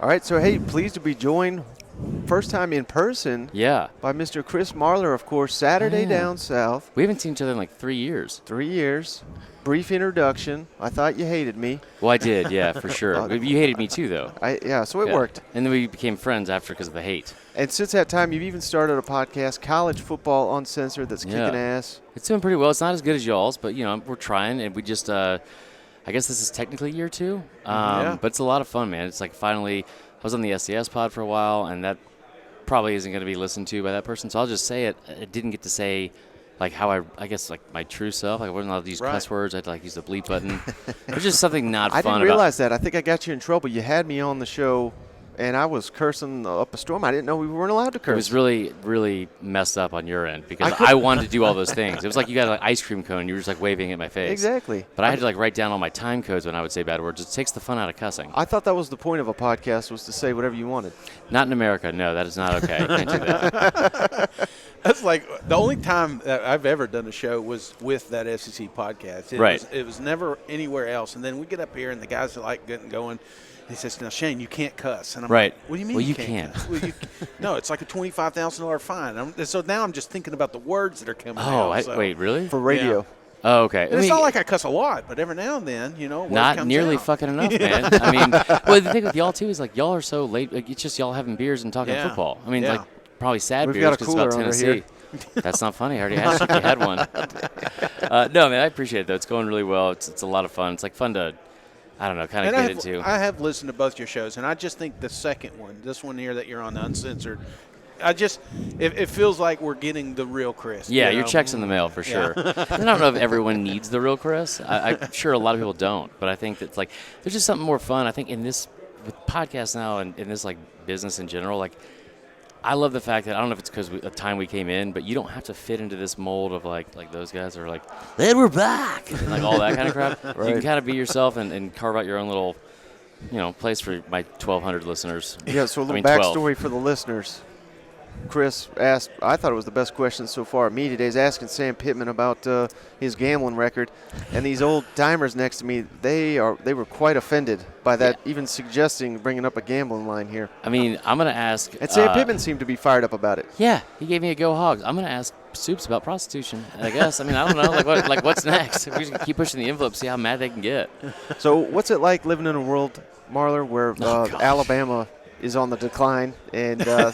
All right, so hey, pleased to be joined, first time in person, by Mr. Chris Marler, of course, Saturday Down South. We haven't seen each other in like 3 years. 3 years. Brief introduction. I thought you hated me. Well, I did, yeah, for sure. You hated me too, though. So it worked. And then we became friends after because of the hate. And since that time, you've even started a podcast, College Football Uncensored, that's kicking ass. It's doing pretty well. It's not as good as y'all's, but, we're trying, and we just I guess this is technically year 2, but it's a lot of fun, man. It's like finally, I was on the SDS pod for a while, and that probably isn't going to be listened to by that person, so I'll just say it. I didn't get to say, like, how I guess, like, my true self. Like, I wasn't allowed to use cuss words. I had to, like, use the bleep button. There's just something not fun about it. I didn't realize that. I think I got you in trouble. You had me on the show, and I was cursing up a storm. I didn't know we weren't allowed to curse. It was really, really messed up on your end because I wanted to do all those things. It was like you got an ice cream cone. You were just like waving at my face. Exactly. But I had to like write down all my time codes when I would say bad words. It takes the fun out of cussing. I thought that was the point of a podcast, was to say whatever you wanted. Not in America. No, that is not okay. You can't do that. That's like the only time that I've ever done a show was with that SEC podcast. It was never anywhere else. And then we get up here and the guys are like getting going. He says, "Now, Shane, you can't cuss." And I'm like, "What do you mean you can't cuss?" No, it's like a $25,000 fine. So now I'm just thinking about the words that are coming out. Wait, really? For radio. Yeah. Oh, okay. It's not like I cuss a lot, but every now and then, not nearly out. fucking enough, man. I mean, well, the thing with y'all too is like y'all are so late. Like, it's just y'all having beers and talking football. I mean, like probably sad beers because it's about Tennessee. That's not funny. I already asked you if you had one. No, man, I appreciate it though. It's going really well. It's a lot of fun. It's like fun to, I don't know, kind of get into. I have listened to both your shows, and I just think the second one, this one here that you're on, the Uncensored, it feels like we're getting the real Chris. Yeah, your check's in the mail for sure. I don't know if everyone needs the real Chris. I'm sure a lot of people don't, but I think that's like there's just something more fun. I think in this with podcasts now and in this like business in general, like I love the fact that I don't know if it's because of the time we came in, but you don't have to fit into this mold of like those guys are like, then we're back, and like all that kind of crap. Right. You can kind of be yourself and carve out your own little, place for my 1,200 listeners. Yeah. So a little backstory for the listeners. Chris asked, I thought it was the best question so far at me today, is asking Sam Pittman about his gambling record. And these old timers next to me, they were quite offended by that, even suggesting bringing up a gambling line here. I mean, I'm going to ask. And Sam Pittman seemed to be fired up about it. Yeah, he gave me a go hogs. I'm going to ask Soups about prostitution, I guess. I mean, I don't know. What's next? We're just going to keep pushing the envelope, see how mad they can get. So what's it like living in a world, Marler, where Alabama is on the decline, and they're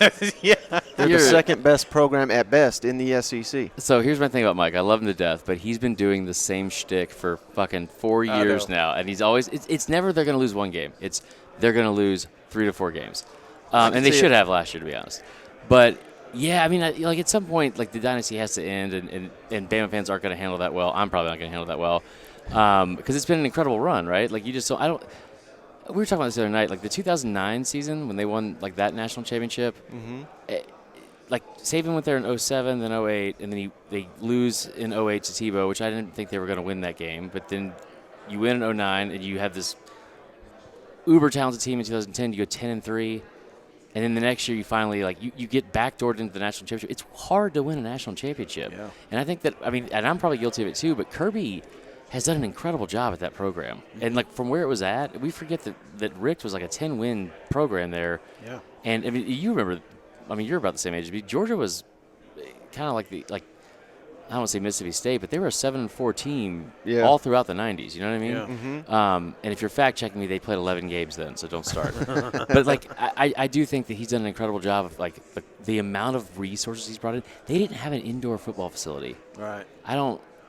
the second best program at best in the SEC. So here's my thing about Mike. I love him to death, but he's been doing the same shtick for fucking 4 years now, and he's always it's never they're going to lose one game. It's they're going to lose 3 to 4 games, and they should have last year, to be honest. But yeah, I mean, like at some point, like the dynasty has to end, and Bama fans aren't going to handle that well. I'm probably not going to handle that well because it's been an incredible run, right? Like we were talking about this the other night, like the 2009 season when they won like that national championship. Like Saban went there in 07, then 08, and then they lose in 08 to Tebow, which I didn't think they were going to win that game. But then you win in 09, and you have this uber talented team in 2010. You go 10-3, and then the next year you finally you get backdoored into the national championship. It's hard to win a national championship, and I think that and I'm probably guilty of it too. But Kirby has done an incredible job at that program. And, like, from where it was at, we forget that Rick was like a 10-win program there. Yeah. And, I mean, you remember, you're about the same age as me. Georgia was kind of like I don't want to say Mississippi State, but they were a 7-4 team all throughout the 90s. You know what I mean? Yeah. Mm-hmm. And if you're fact-checking me, they played 11 games then, so don't start. But, like, I do think that he's done an incredible job of, like, the amount of resources he's brought in. They didn't have an indoor football facility. Right.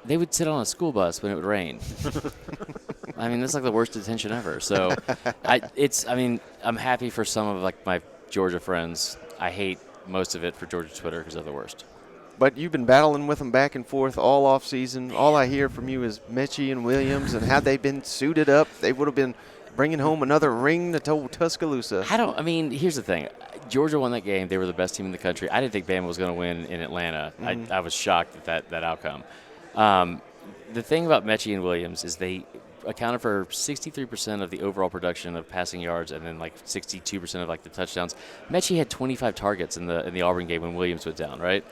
They would sit on a school bus when it would rain. I mean, that's like the worst detention ever. So, I'm happy for some of like my Georgia friends. I hate most of it for Georgia Twitter because they're the worst. But you've been battling with them back and forth all off season. All I hear from you is Mechie and Williams and how they've been suited up. They would have been bringing home another ring to Tuscaloosa. Here's the thing. Georgia won that game. They were the best team in the country. I didn't think Bama was going to win in Atlanta. Mm-hmm. I was shocked at that outcome. The thing about Mechie and Williams is they accounted for 63% of the overall production of passing yards and then like 62% of like the touchdowns. Mechie had 25 targets in the Auburn game when Williams went down, right?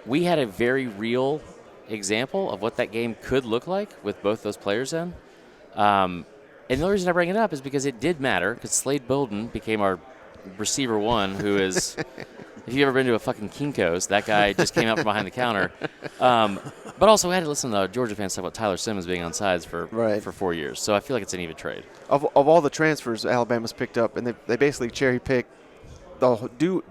We had a very real example of what that game could look like with both those players in. And the only reason I bring it up is because it did matter, because Slade Bolden became our receiver one, who is, if you've ever been to a fucking Kinko's, that guy just came out from behind the counter. But also, we had to listen to Georgia fans talk about Tyler Simmons being on sides for 4 years. So I feel like it's an even trade. Of all the transfers Alabama's picked up, and they basically cherry-pick the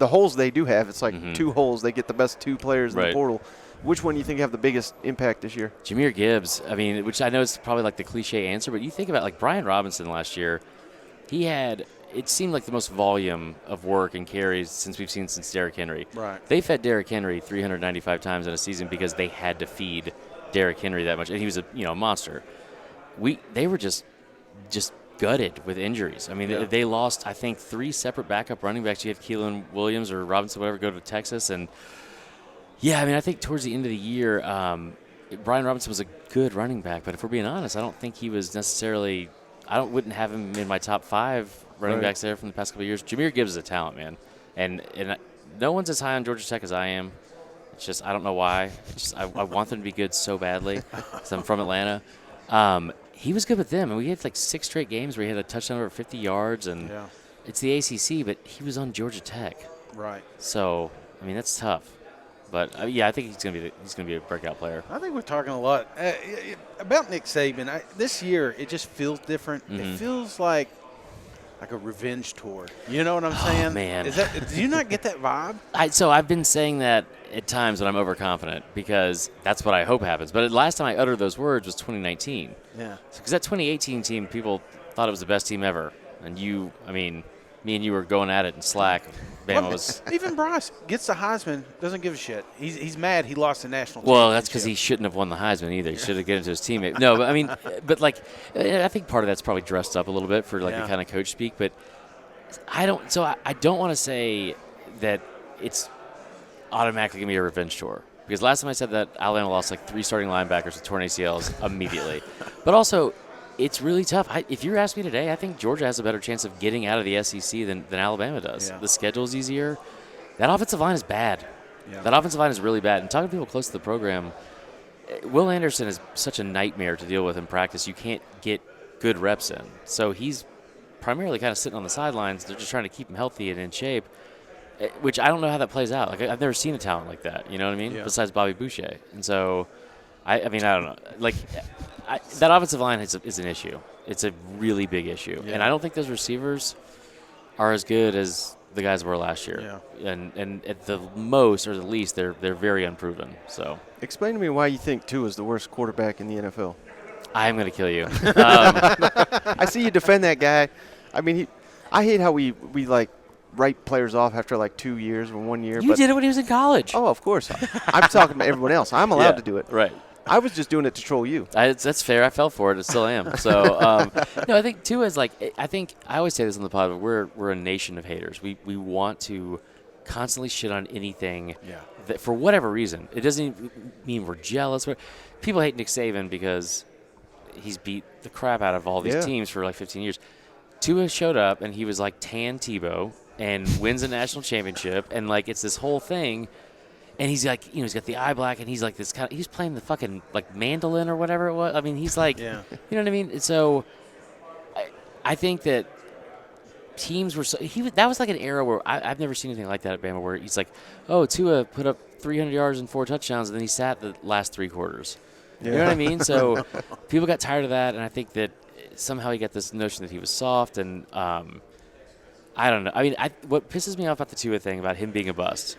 holes they do have. It's like 2 holes. They get the best 2 players in the portal. Which one do you think have the biggest impact this year? Jahmyr Gibbs. I mean, which I know is probably like the cliche answer, but you think about like Brian Robinson last year. He had, it seemed like the most volume of work and carries since Derrick Henry. Right. They fed Derrick Henry 395 times in a season because they had to feed Derrick Henry that much, and he was a monster. They were just gutted with injuries. I mean, they lost, I think, 3 separate backup running backs. You had Keelan Williams or Robinson, whatever, go to Texas. And, yeah, I mean, I think towards the end of the year, Brian Robinson was a good running back. But if we're being honest, I don't think he was necessarily – wouldn't have him in my top 5 running backs there from the past couple of years. Jahmyr Gibbs is a talent, man. And no one's as high on Georgia Tech as I am. It's just I don't know why. I want them to be good so badly because I'm from Atlanta. He was good with them, and we had like 6 straight games where he had a touchdown over 50 yards, and it's the ACC, but he was on Georgia Tech. Right. So, I mean, that's tough. But I think he's gonna be a breakout player. I think we're talking a lot about Nick Saban. This year, it just feels different. It feels like a revenge tour. You know what I'm saying? Oh, man. Do you not get that vibe? So I've been saying that at times when I'm overconfident because that's what I hope happens. But last time I uttered those words was 2019. Yeah. Because that 2018 team, people thought it was the best team ever. And me and you were going at it in slack. Bama was. Even Bryce gets the Heisman, doesn't give a shit. He's mad he lost the national championship. Well, that's because he shouldn't have won the Heisman either. He should have given it to his teammate. No, but I mean, I think part of that's probably dressed up a little bit for the kind of coach speak. But I don't want to say that it's automatically going to be a revenge tour. Because last time I said that, Alabama lost like 3 starting linebackers with torn ACLs immediately. But also, it's really tough. If you ask me today, I think Georgia has a better chance of getting out of the SEC than Alabama does. Yeah. The schedule's easier. That offensive line is bad. Yeah. That offensive line is really bad. And talking to people close to the program, Will Anderson is such a nightmare to deal with in practice. You can't get good reps in. So he's primarily kind of sitting on the sidelines. They're just trying to keep him healthy and in shape, which I don't know how that plays out. Like I've never seen a talent like that. You know what I mean? Yeah. Besides Besides Bobby Boucher. And so, I don't know. Like that offensive line is an issue. It's a really big issue. Yeah. And I don't think those receivers are as good as the guys were last year. Yeah. And at the most or the least, they're very unproven. So Explain to me why you think Tua is the worst quarterback in the NFL. I am going to kill you. I see you defend that guy. I mean, I hate how we like write players off after like 2 years or 1 year. You did it when he was in college. Oh, of course. I'm talking to everyone else. I'm allowed to do it. Right. I was just doing it to troll you. That's fair. I fell for it. I still am. So, no, I think Tua is like, I always say this on the pod, but we're a nation of haters. We want to constantly shit on anything that, for whatever reason. It doesn't even mean we're jealous. People hate Nick Saban because he's beat the crap out of all these teams for like 15 years. Tua showed up, and he was like Tan Tebow and wins a national championship, and like it's this whole thing. And he's like, he's got the eye black, and he's like this kind of, he's playing the fucking like mandolin or whatever it was. I mean, he's like, you know what I mean? And so I think that teams were that was like an era where I've never seen anything like that at Bama, where he's like, oh, Tua put up 300 yards and 4 touchdowns, and then he sat the last 3 quarters. You know what I mean? So people got tired of that, and I think that somehow he got this notion that he was soft, and I don't know. I mean, what pisses me off about the Tua thing, about him being a bust,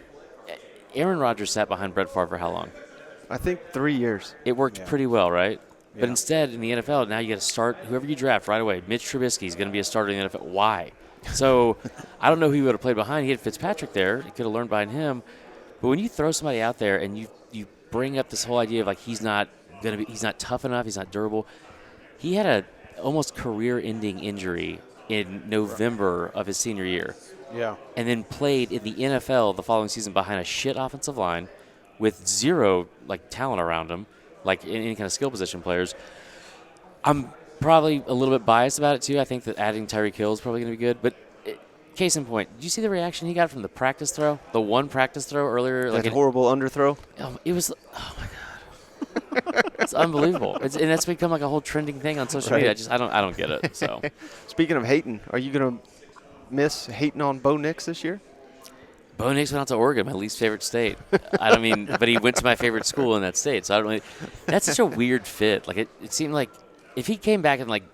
Aaron Rodgers sat behind Brett Favre for how long? I think 3 years. It worked pretty well, right? Yeah. But instead, in the NFL, now you got to start whoever you draft right away. Mitch Trubisky is going to be a starter in the NFL. Why? So I don't know who he would have played behind. He had Fitzpatrick there. He could have learned behind him. But when you throw somebody out there and you bring up this whole idea of like he's not tough enough, he's not durable. He had a almost career-ending injury in November of his senior year. Yeah. And then played in the NFL the following season behind a shit offensive line with zero like talent around him, like any kind of skill position players. I'm probably a little bit biased about it too. I think that adding Tyreek Hill is probably going to be good. But case in point, did you see the reaction he got from the practice throw? The one practice throw earlier, That horrible underthrow. It was. Oh my god. It's unbelievable. And that's become like a whole trending thing on social media. I don't get it. So, speaking of hating, are you gonna miss hating on Bo Nix this year? Bo Nix went out to Oregon, my least favorite state. I don't mean, but he went to my favorite school in that state. So I don't really. That's such a weird fit. Like it seemed like if he came back and like,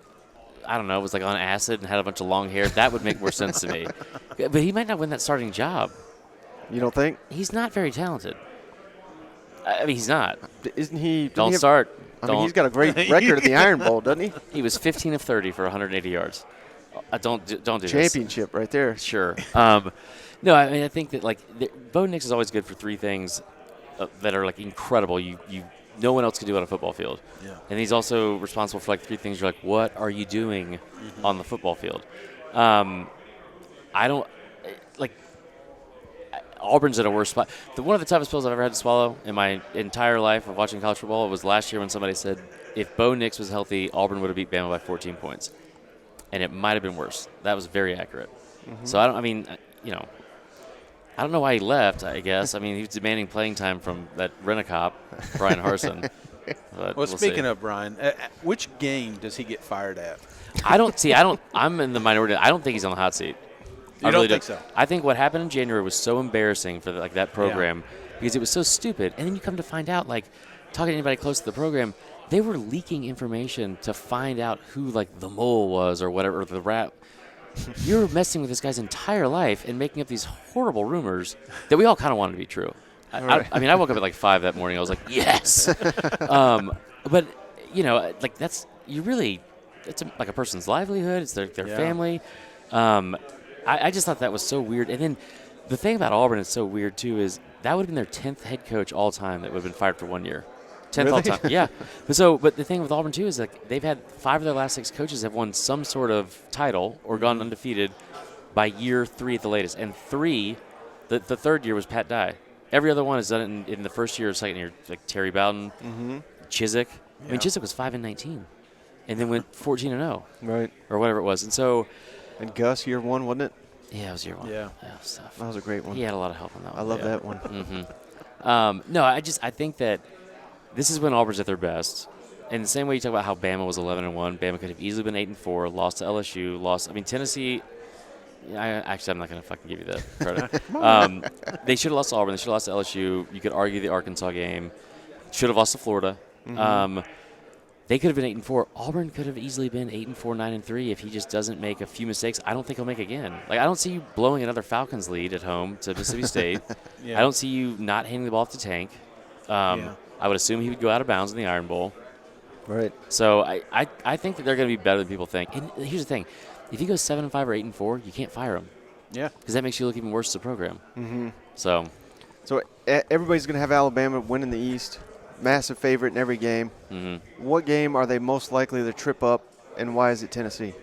I don't know, was like on acid and had a bunch of long hair, that would make more sense to me. But he might not win that starting job. You don't think? He's not very talented. I mean, he's not. Isn't he? Don't start. I mean, he's got a great record at the Iron Bowl, doesn't he? He was 15 of 30 for 180 yards. Don't do this. Championship right there. Sure. No, I mean, I think that like Bo Nix is always good for three things that are like incredible. No one else could do on a football field. Yeah. And he's also responsible for like three things. You're like, what are you doing on the football field? I don't like. Auburn's in a worse spot. One of the toughest pills I've ever had to swallow in my entire life of watching college football was last year when somebody said if Bo Nix was healthy, Auburn would have beat Bama by 14 points. And it might have been worse. That was very accurate. So I don't know why he left, I guess. I mean, he was demanding playing time from that rent-a-cop, Brian Harsin. Well, speaking of Brian, which game does he get fired at? I'm in the minority. I don't think he's on the hot seat. I really don't think so. I think what happened in January was so embarrassing for that program because it was so stupid. And then you come to find out, like, talking to anybody close to the program, they were leaking information to find out who, like, the mole was or whatever, or the rat. You're messing with this guy's entire life and making up these horrible rumors that we all kind of wanted to be true. I mean, I woke up at like 5 that morning. I was like, yes. But, like it's like a person's livelihood. It's their family. I just thought that was so weird. And then the thing about Auburn is so weird, too, is that would have been their 10th head coach all time that would have been fired for 1 year. 10th all time. Yeah. But the thing with Auburn, too, is like they've had 5 of their last 6 coaches have won some sort of title or gone undefeated by year 3 at the latest. And 3, the third year was Pat Dye. Every other one has done it in the first year or second year, like Terry Bowden, Chizik. I mean, Chizik was 5-19 and then went 14-0. Right. Or whatever it was. And so. And Gus, year 1, wasn't it? Yeah, it was year 1. Yeah. That was tough. That was a great one. He had a lot of help on that one. I love that one. No, I think that this is when Auburn's at their best. In the same way you talk about how Bama was 11-1, Bama could have easily been 8-4, lost to LSU, Tennessee. I'm not going to fucking give you that credit. They should have lost to Auburn. They should have lost to LSU. You could argue the Arkansas game. Should have lost to Florida. They could have been 8-4. Auburn could have easily been 8-4, 9-3 if he just doesn't make a few mistakes. I don't think he'll make again. Like, I don't see you blowing another Falcons lead at home to Mississippi State. I don't see you not handing the ball off to Tank. I would assume he would go out of bounds in the Iron Bowl. Right. So I think that they're going to be better than people think. And here's the thing: if he goes 7-5 or 8-4, you can't fire him. Yeah. Because that makes you look even worse as a program. So everybody's going to have Alabama winning the East. Massive favorite in every game. What game are they most likely to trip up, and why is it Tennessee?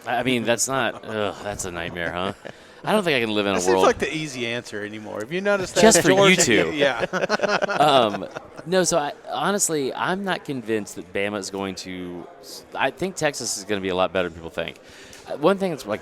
I mean, that's a nightmare, huh? I don't think I can live in a world. Seems like the easy answer anymore. Have you noticed that? Just for you two. Yeah. No, so honestly, I'm not convinced that Bama is going to – I think Texas is going to be a lot better than people think. One thing that's like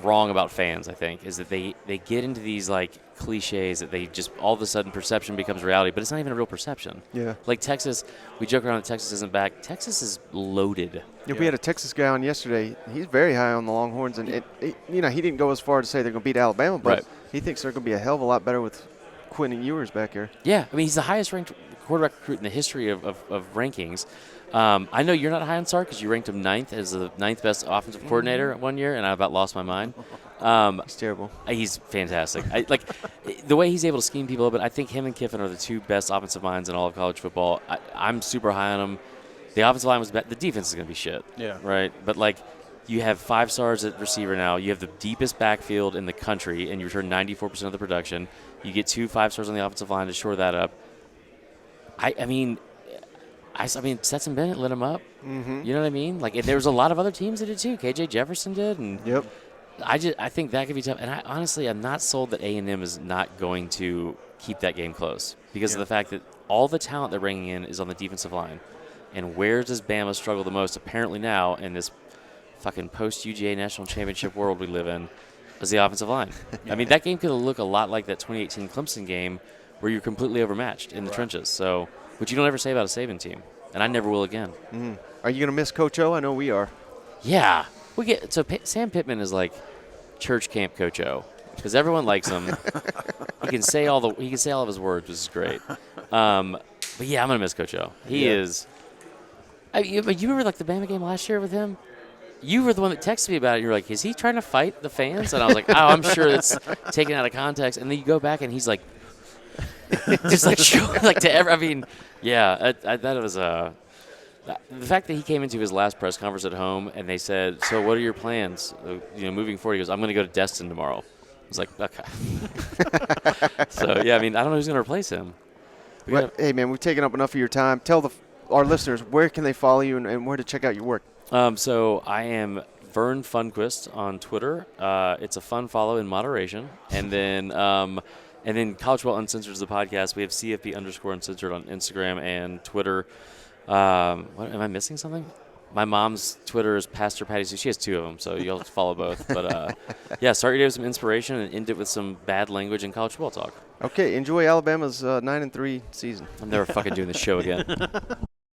wrong about fans, I think, is that they get into these like cliches that they just all of a sudden perception becomes reality, but it's not even a real perception. Yeah. Like Texas, we joke around that Texas isn't back. Texas is loaded. Yeah, we had a Texas guy on yesterday. He's very high on the Longhorns, and he didn't go as far to say they're going to beat Alabama, but he thinks they're going to be a hell of a lot better with Quentin Ewers back here. Yeah, I mean, he's the highest ranked quarterback recruit in the history of rankings. I know you're not high on Sark because you ranked him 9th as the 9th best offensive coordinator one year, and I about lost my mind. He's terrible. He's fantastic. The way he's able to scheme people, but I think him and Kiffin are the 2 best offensive minds in all of college football. I'm super high on him. The offensive line was bad. The defense is going to be shit. Yeah. Right? But, you have 5 stars at receiver now. You have the deepest backfield in the country, and you return 94% of the production. You get 2 5 stars on the offensive line to shore that up. I mean, Stetson Bennett lit him up. Mm-hmm. You know what I mean? There was a lot of other teams that did too. KJ Jefferson did, and I think that could be tough. And I'm not sold that A&M is not going to keep that game close because of the fact that all the talent they're bringing in is on the defensive line. And where does Bama struggle the most? Apparently now in this fucking post-UGA national championship world we live in, is the offensive line. I mean, that game could look a lot like that 2018 Clemson game where you're completely overmatched in the trenches. So which you don't ever say about a Saban team, and I never will again. Are you going to miss Coach O? I know we are. Yeah. Sam Pittman is like church camp Coach O because everyone likes him. He can say all of his words, which is great. But yeah, I'm gonna miss Coach O. He is. You remember like the Bama game last year with him? You were the one that texted me about it. You were like, "Is he trying to fight the fans?" And I was like, "Oh, I'm sure that's taken out of context." And then you go back and he's like, just like to every. I mean, yeah, that was the fact that he came into his last press conference at home and they said, "So what are your plans? Moving forward?" He goes, "I'm going to go to Destin tomorrow." I was like, "Okay." So yeah, I mean, I don't know who's going to replace him. Hey man, we've taken up enough of your time. Tell our listeners where can they follow you and where to check out your work. So I am VerneFUNquist on Twitter. It's a fun follow in moderation, and then College Football Uncensored is the podcast. We have CFP_Uncensored on Instagram and Twitter. What am I missing something? My mom's Twitter is Pastor Patty Sue. She has 2 of them, so you'll have to follow both. But yeah, start your day with some inspiration and end it with some bad language and college football talk. Okay, enjoy Alabama's 9-3 season. I'm never fucking doing this show again.